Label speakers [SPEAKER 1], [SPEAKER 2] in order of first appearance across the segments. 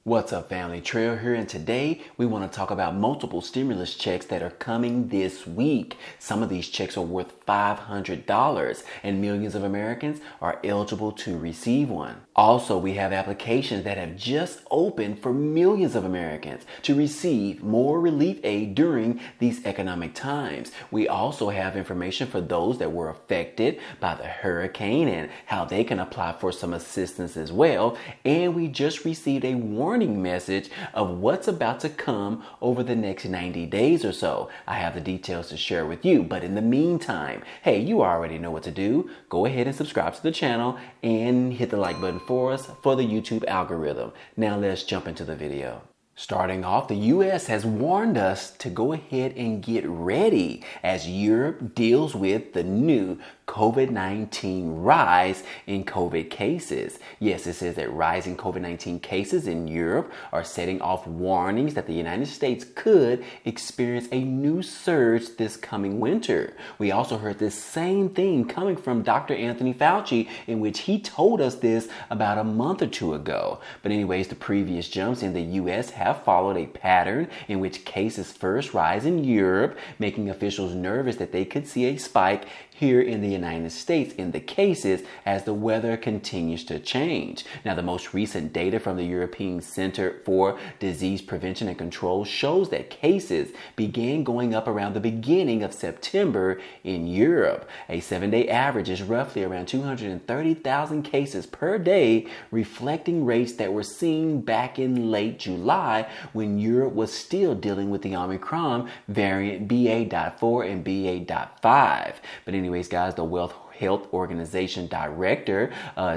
[SPEAKER 1] What's up, family? Trail here, and today we want to talk about multiple stimulus checks that are coming this week. Some of these checks are worth $500, and millions of Americans are eligible to receive one. Also, we have applications that have just opened for millions of Americans to receive more relief aid during these economic times. We also have information for those that were affected by the hurricane and how they can apply for some assistance as well. And we just received a warning message of what's about to come over the next 90 days or so. I have the details to share with you, but in the meantime, hey, you already know what to do. Go ahead and subscribe to the channel and hit the like button for us for the YouTube algorithm. Now let's jump into the video. Starting off, the U.S. has warned us to go ahead and get ready as Europe deals with the new COVID-19 rise in COVID cases. Yes, it says that rising COVID-19 cases in Europe are setting off warnings that the United States could experience a new surge this coming winter. We also heard this same thing coming from Dr. Anthony Fauci, in which he told us this about a month or two ago. But anyways, the previous jumps in the U.S. have followed a pattern in which cases first rise in Europe, making officials nervous that they could see a spike here in the United States in the cases as the weather continues to change. Now, the most recent data from the European Center for Disease Prevention and Control shows that cases began going up around the beginning of September in Europe. A 7-day average is roughly around 230,000 cases per day, reflecting rates that were seen back in late July when Europe was still dealing with the Omicron variant BA.4 and BA.5. But anyways, guys, the World Health Organization director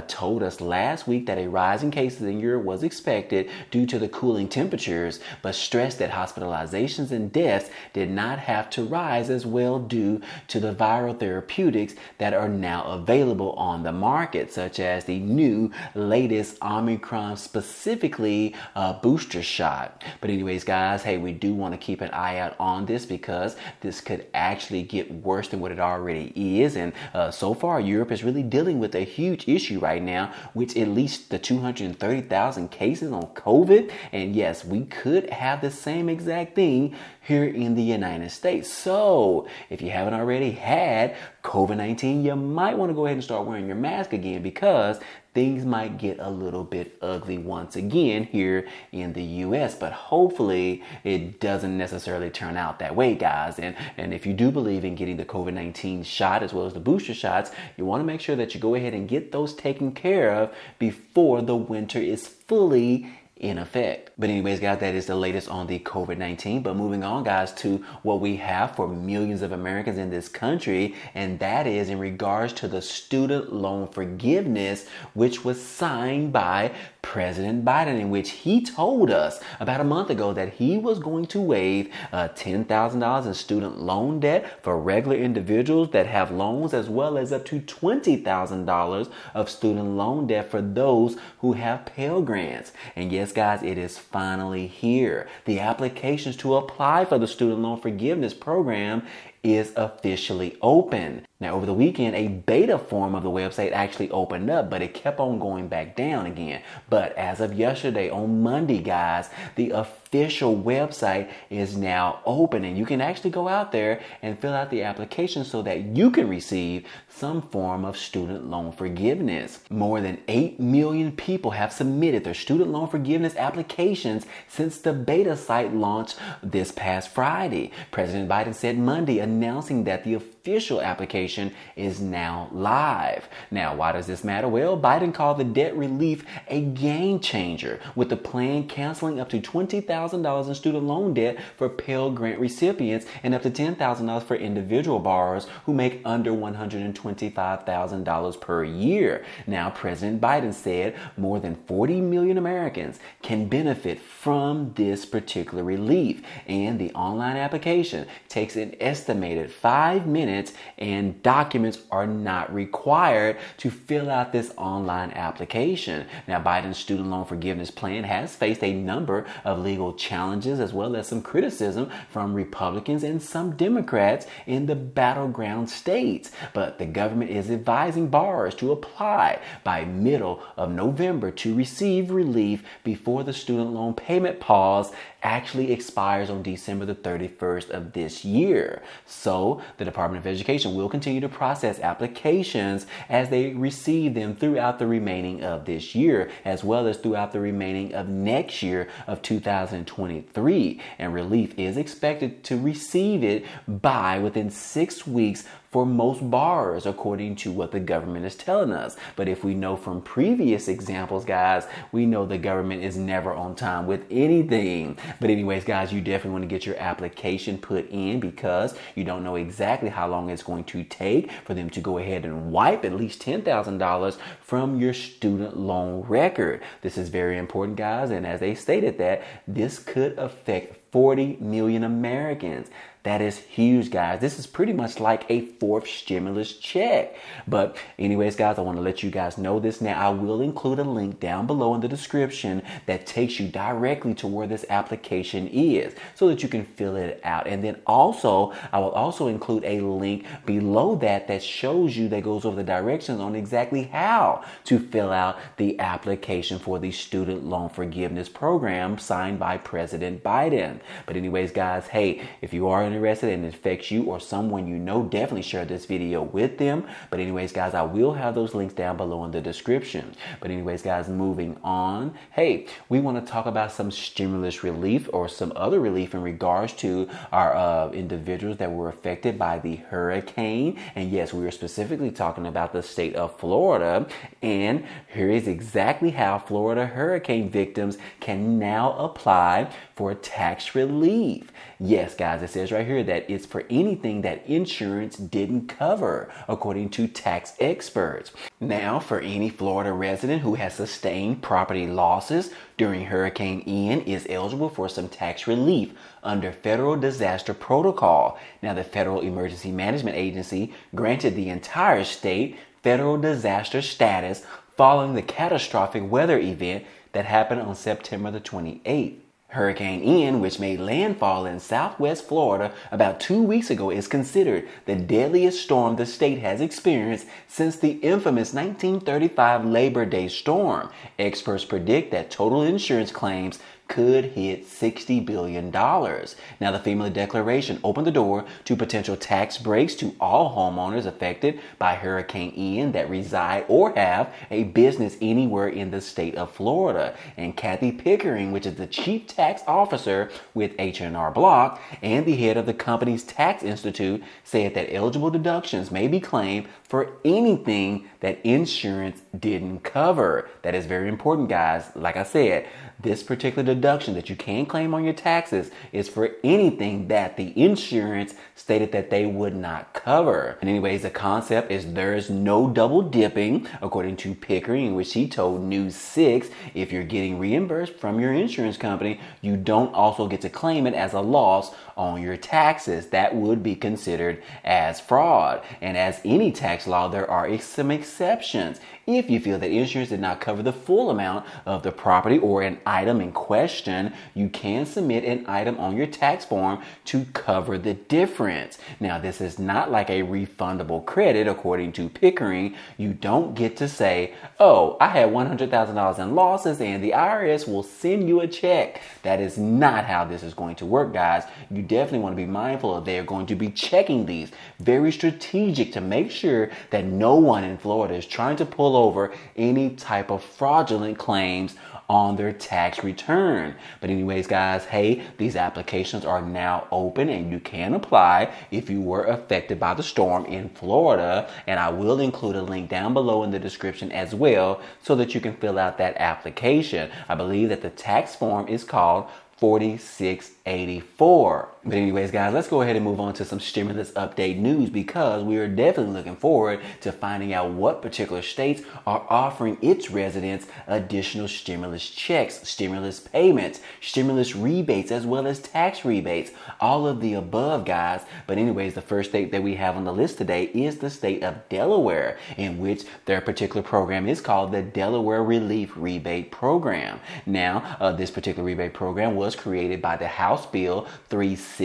[SPEAKER 1] told us last week that a rise in cases in Europe was expected due to the cooling temperatures, but stressed that hospitalizations and deaths did not have to rise as well due to the viral therapeutics that are now available on the market, such as the new latest Omicron, specifically booster shot. But anyways, guys, hey, we do want to keep an eye out on this because this could actually get worse than what it already is. And so far, Europe is really dealing with a huge issue right now, which at least the 230,000 cases on COVID. And yes, we could have the same exact thing here in the United States. So if you haven't already had COVID-19, you might want to go ahead and start wearing your mask again, because things might get a little bit ugly once again here in the U.S. But hopefully it doesn't necessarily turn out that way, guys. And if you do believe in getting the COVID-19 shot as well as the booster shots, you want to make sure that you go ahead and get those taken care of before the winter is fully in effect. But anyways, guys, that is the latest on the COVID-19. But moving on, guys, to what we have for millions of Americans in this country, and that is in regards to the student loan forgiveness, which was signed by President Biden, in which he told us about a month ago that he was going to waive $10,000 in student loan debt for regular individuals that have loans, as well as up to $20,000 of student loan debt for those who have Pell Grants. And yes, guys, it is finally here. The applications to apply for the student loan forgiveness program is officially open. Now, over the weekend, a beta form of the website actually opened up, but it kept on going back down again. But as of yesterday, on Monday, guys, the official website is now open, and you can actually go out there and fill out the application so that you can receive some form of student loan forgiveness. More than 8 million people have submitted their student loan forgiveness applications since the beta site launched this past Friday. President Biden said Monday, announcing that the official application is now live. Now, why does this matter? Well, Biden called the debt relief a game changer, with the plan canceling up to $20,000 in student loan debt for Pell Grant recipients and up to $10,000 for individual borrowers who make under $125,000 per year. Now, President Biden said more than 40 million Americans can benefit from this particular relief, and the online application takes an estimated 5 minutes payments and documents are not required to fill out this online application. Now, Biden's student loan forgiveness plan has faced a number of legal challenges as well as some criticism from Republicans and some Democrats in the battleground states. But the government is advising borrowers to apply by middle of November to receive relief before the student loan payment pause actually expires on December the 31st of this year. So the Department of Education will continue to process applications as they receive them throughout the remaining of this year, as well as throughout the remaining of next year of 2023. And relief is expected to receive it by within 6 weeks for most borrowers, according to what the government is telling us. But if we know from previous examples, guys, we know the government is never on time with anything. But anyways, guys, you definitely want to get your application put in because you don't know exactly how long it's going to take for them to go ahead and wipe at least $10,000 from your student loan record. This is very important, guys. And as they stated that this could affect 40 million Americans. That is huge, guys. This is pretty much like a fourth stimulus check. But anyways, guys, I want to let you guys know this now. I will include a link down below in the description that takes you directly to where this application is so that you can fill it out. And then also, I will also include a link below that shows you, that goes over the directions on exactly how to fill out the application for the student loan forgiveness program signed by President Biden. But anyways, guys, hey, if you are interested and it affects you or someone you know, definitely share this video with them. But anyways, guys, I will have those links down below in the description. But anyways, guys, moving on. Hey, we want to talk about some stimulus relief or some other relief in regards to our individuals that were affected by the hurricane. And yes, we are specifically talking about the state of Florida. And here is exactly how Florida hurricane victims can now apply for tax relief. Yes, guys, it says right here that it's for anything that insurance didn't cover, according to tax experts. Now, for any Florida resident who has sustained property losses during Hurricane Ian is eligible for some tax relief under federal disaster protocol. Now, the Federal Emergency Management Agency granted the entire state federal disaster status following the catastrophic weather event that happened on September the 28th. Hurricane Ian, which made landfall in southwest Florida about 2 weeks ago, is considered the deadliest storm the state has experienced since the infamous 1935 Labor Day storm. Experts predict that total insurance claims could hit $60 billion. Now, the FEMA declaration opened the door to potential tax breaks to all homeowners affected by Hurricane Ian that reside or have a business anywhere in the state of Florida. And Kathy Pickering, which is the chief tax officer with H&R Block and the head of the company's tax institute, said that eligible deductions may be claimed for anything that insurance didn't cover. That is very important, guys. Like I said, this particular deduction that you can claim on your taxes is for anything that the insurance stated that they would not cover. And anyways, the concept is there is no double dipping, according to Pickering, in which he told News 6, if you're getting reimbursed from your insurance company, you don't also get to claim it as a loss on your taxes. That would be considered as fraud. And as any tax law, there are some exceptions. If you feel that insurance did not cover the full amount of the property or an item in question, you can submit an item on your tax form to cover the difference. Now, this is not like a refundable credit, according to Pickering. You don't get to say, oh, I had $100,000 in losses and the IRS will send you a check. That is not how this is going to work, guys. You definitely want to be mindful of they're going to be checking these. Very strategic to make sure that no one in Florida is trying to pull over any type of fraudulent claims on their tax return. But anyways, guys, hey, these applications are now open and you can apply if you were affected by the storm in Florida. And I will include a link down below in the description as well so that you can fill out that application. I believe that the tax form is called $46.84. But anyways, guys, let's go ahead and move on to some stimulus update news, because we are definitely looking forward to finding out what particular states are offering its residents additional stimulus checks, stimulus payments, stimulus rebates, as well as tax rebates. All of the above, guys. But anyways, the first state that we have on the list today is the state of Delaware, in which their particular program is called the Delaware Relief Rebate Program. Now, this particular rebate program was created by the House Bill 360.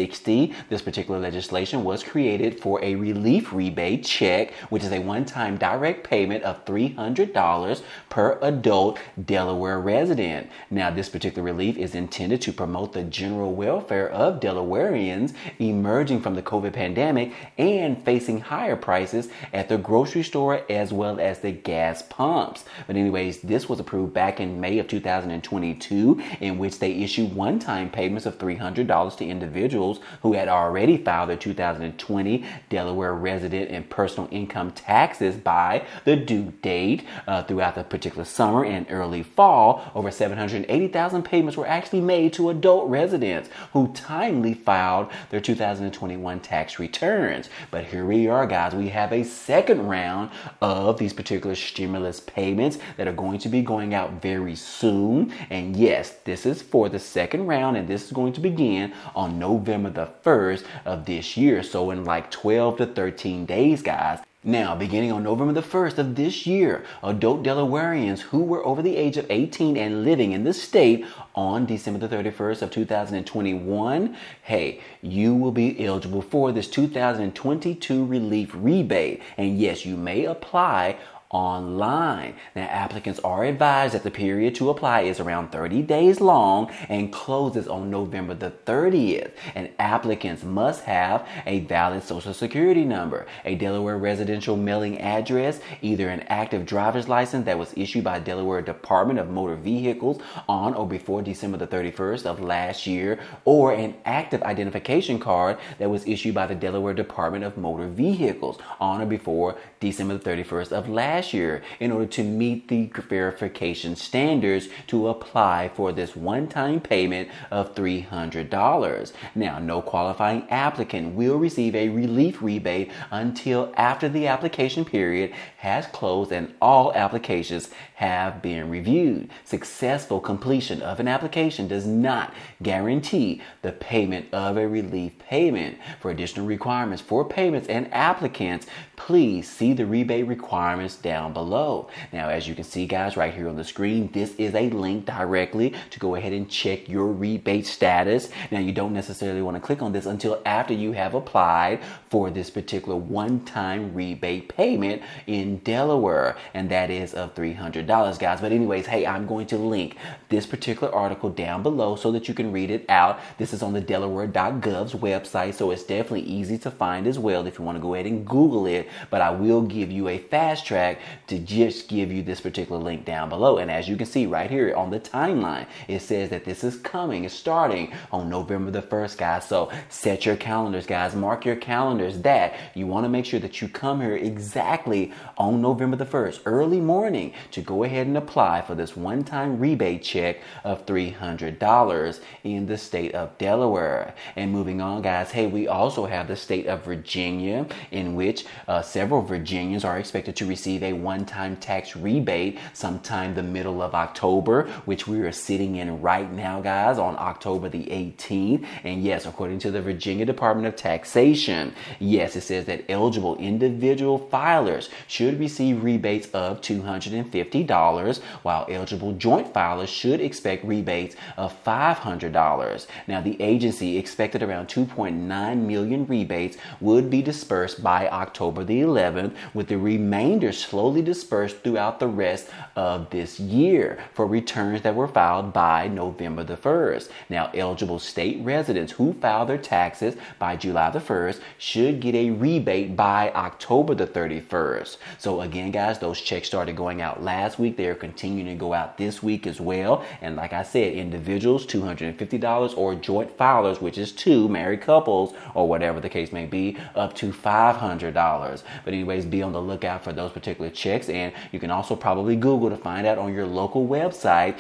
[SPEAKER 1] This particular legislation was created for a relief rebate check, which is a one-time direct payment of $300 per adult Delaware resident. Now, this particular relief is intended to promote the general welfare of Delawareans emerging from the COVID pandemic and facing higher prices at the grocery store as well as the gas pumps. But anyways, this was approved back in May of 2022, in which they issued one-time payments of $300 to individuals who had already filed their 2020 Delaware resident and personal income taxes by the due date. Throughout the particular summer and early fall, over 780,000 payments were actually made to adult residents who timely filed their 2021 tax returns. But here we are, guys. We have a second round of these particular stimulus payments that are going to be going out very soon. And yes, this is for the second round, and this is going to begin on November the 1st of this year. So in like 12 to 13 days, guys. Now, beginning on November the 1st of this year, adult Delawareans who were over the age of 18 and living in the state on December the 31st of 2021, hey, you will be eligible for this 2022 relief rebate. And yes, you may apply online. Now, applicants are advised that the period to apply is around 30 days long and closes on November the 30th. And applicants must have a valid Social Security number, a Delaware residential mailing address, either an active driver's license that was issued by Delaware Department of Motor Vehicles on or before December the 31st of last year, or an active identification card that was issued by the Delaware Department of Motor Vehicles on or before December the 31st of last year, in order to meet the verification standards to apply for this one-time payment of $300. Now, no qualifying applicant will receive a relief rebate until after the application period has closed and all applications have been reviewed. Successful completion of an application does not guarantee the payment of a relief payment. For additional requirements for payments and applicants, please see the rebate requirements down below. Now, as you can see, guys, right here on the screen, this is a link directly to go ahead and check your rebate status. Now, you don't necessarily want to click on this until after you have applied for this particular one-time rebate payment in Delaware, and that is of $300, guys. But anyways, hey, I'm going to link this particular article down below so that you can read it out. This is on the Delaware.gov's website, so it's definitely easy to find as well if you want to go ahead and Google it. But I will give you a fast track to just give you this particular link down below. And as you can see right here on the timeline, it says that this is coming, it's starting on November the 1st, guys. So set your calendars, guys. Mark your calendars that you want to make sure that you come here exactly on November the 1st, early morning, to go ahead and apply for this one-time rebate check of $300 in the state of Delaware. And moving on, guys, hey, we also have the state of Virginia, in which several Virginians are expected to receive a one-time tax rebate sometime the middle of October, which we are sitting in right now, guys, on October the 18th. And yes, according to the Virginia Department of Taxation, yes, it says that eligible individual filers should receive rebates of $250, while eligible joint filers should expect rebates of $500. Now, the agency expected around 2.9 million rebates would be dispersed by October the 11th, with the remainder slowly dispersed throughout the rest of this year for returns that were filed by November the 1st. Now, eligible state residents who file their taxes by July the 1st should get a rebate by October the 31st. So again, guys, those checks started going out last week. They are continuing to go out this week as well. And like I said, individuals, $250, or joint filers, which is two married couples or whatever the case may be, up to $500. But anyways, be on the lookout for those particular particular checks, and you can also probably Google to find out on your local website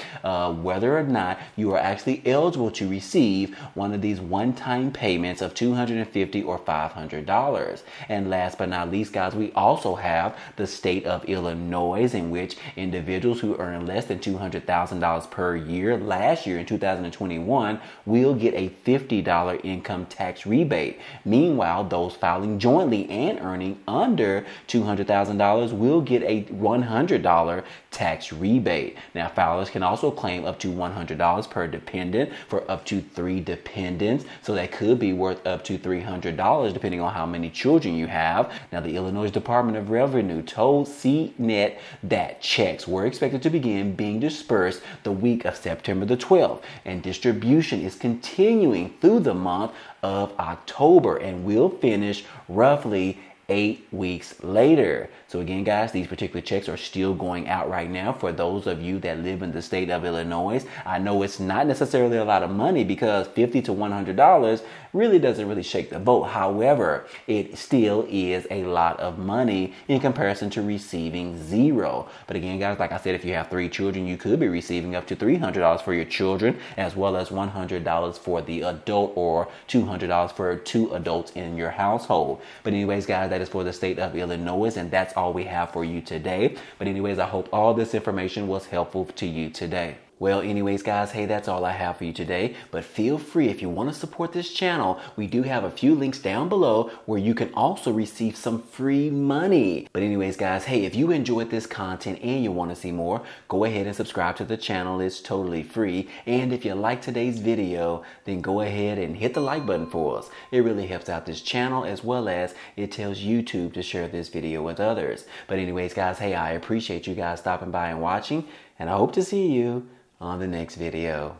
[SPEAKER 1] whether or not you are actually eligible to receive one of these one-time payments of $250 or $500. And last but not least, guys, we also have the state of Illinois, in which individuals who earn less than $200,000 per year last year in 2021 will get a $50 income tax rebate. Meanwhile, those filing jointly and earning under $200,000 will get a $100 tax rebate. Now, filers can also claim up to $100 per dependent for up to 3 dependents, so that could be worth up to $300 depending on how many children you have. Now, the Illinois Department of Revenue told CNET that checks were expected to begin being dispersed the week of September the 12th, and distribution is continuing through the month of October and will finish roughly 8 weeks later. So again, guys, these particular checks are still going out right now for those of you that live in the state of Illinois. I know it's not necessarily a lot of money because $50 to $100 really doesn't really shake the boat. However, it still is a lot of money in comparison to receiving zero. But again, guys, like I said, if you have 3 children, you could be receiving up to $300 for your children, as well as $100 for the adult, or $200 for 2 adults in your household. But anyways, guys, that is for the state of Illinois, and that's all we have for you today. But anyways, I hope all this information was helpful to you today. Well, anyways, guys, hey, that's all I have for you today. But feel free, if you want to support this channel, we do have a few links down below where you can also receive some free money. But anyways, guys, hey, if you enjoyed this content and you want to see more, go ahead and subscribe to the channel. It's totally free. And if you like today's video, then go ahead and hit the like button for us. It really helps out this channel, as well as it tells YouTube to share this video with others. But anyways, guys, hey, I appreciate you guys stopping by and watching, and I hope to see you on the next video.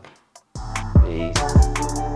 [SPEAKER 1] Peace.